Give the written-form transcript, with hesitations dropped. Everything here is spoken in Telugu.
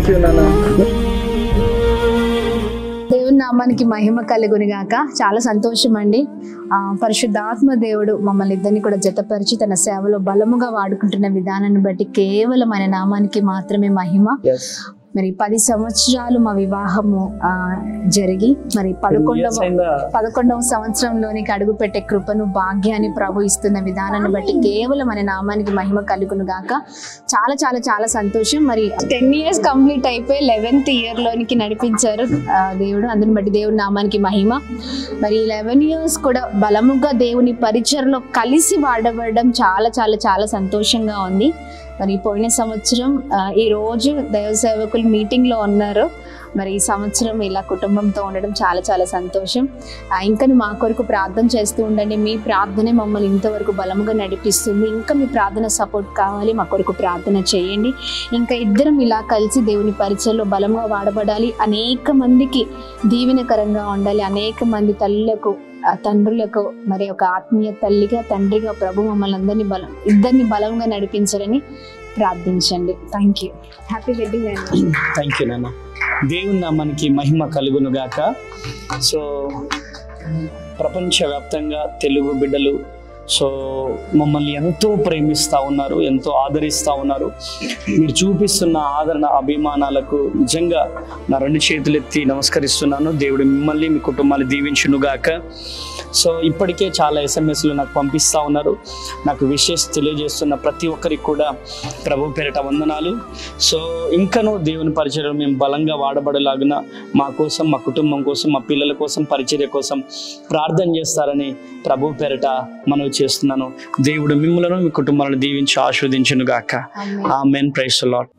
యూ నాన్న. దేవుని నామానికి మహిమ కలుగును గాక. చాలా సంతోషం అండి. పరిశుద్ధాత్మ దేవుడు మమ్మల్ని ఇద్దరిని కూడా జతపరిచి తన సేవలో బలముగా వాడుకుంటున్న విధానాన్ని బట్టి కేవలం ఆయన నామానికి మాత్రమే మహిమ. మరి 10 సంవత్సరాలు మా వివాహము జరిగి మరి 11వ సంవత్సరంలోనికి అడుగు పెట్టే కృపను భాగ్యాన్ని ప్రభు ఇస్తున్న విధానాన్ని బట్టి కేవలం మన నామానికి మహిమ కలుగును గాక. చాలా చాలా చాలా సంతోషం. మరి 10 years కంప్లీట్ అయిపోయి 11th year లోనికి నడిపించారు దేవుడు. అందుని బట్టి దేవుని నామానికి మహిమ. మరి 11 years కూడా బలముగా దేవుని పరిచర్లో కలిసి వాడబడడం చాలా చాలా చాలా సంతోషంగా ఉంది. మరి పోయిన సంవత్సరం ఈ రోజు దైవ సేవకులు మీటింగ్ లో ఉన్నారు. మరి ఈ సంవత్సరం ఇలా కుటుంబంతో ఉండడం చాలా చాలా సంతోషం. ఇంకా మా కొరకు ప్రార్థన చేస్తూ ఉండండి. మీ ప్రార్థనే మమ్మల్ని ఇంతవరకు బలముగా నడిపిస్తుంది. ఇంకా మీ ప్రార్థన సపోర్ట్ కావాలి, మా కొరకు ప్రార్థన చేయండి. ఇంకా ఇద్దరం ఇలా కలిసి దేవుని పరిచయంలో బలంగా వాడబడాలి, అనేక మందికి దీవెనకరంగా ఉండాలి, అనేక మంది తల్లులకు తండ్రులకు మరి ఒక ఆత్మీయ తల్లిగా తండ్రిగా ప్రభు మమ్మల్ని ఇద్దరిని బలంగా నడిపించాలని ప్రార్థించండి. Thank you. హ్యాపీ వెడ్డింగ్ అండి. థ్యాంక్ యూ నాన్న. దేవుని నామానికి మహిమ కలుగును గాక. సో ప్రపంచవ్యాప్తంగా తెలుగు బిడ్డలు మమ్మల్ని ఎంతో ప్రేమిస్తూ ఉన్నారు, ఎంతో ఆదరిస్తూ ఉన్నారు. మీరు చూపిస్తున్న ఆదరణ అభిమానాలకు నిజంగా నా 2 చేతులెత్తి నమస్కరిస్తున్నాను. దేవుడు మిమ్మల్ని మీ కుటుంబాన్ని దీవించునుగాక. ఇప్పటికే చాలా SMS నాకు పంపిస్తూ ఉన్నారు. నాకు విషెస్ తెలియజేస్తున్న ప్రతి ఒక్కరికి కూడా ప్రభు పేరిట వందనాలు. ఇంకనూ దేవుని పరిచర్యలో మేము బలంగా వాడబడలాగున మా కోసం, మా కుటుంబం కోసం, మా పిల్లల కోసం, పరిచర్య కోసం ప్రార్థన చేస్తారని ప్రభు పేరిట మనవి చేస్తున్నాను. దేవుడు మిమ్మలను మీ కుటుంబాలను దీవించి ఆశీర్వదించును గాక. ఆమేన్. Praise the lord.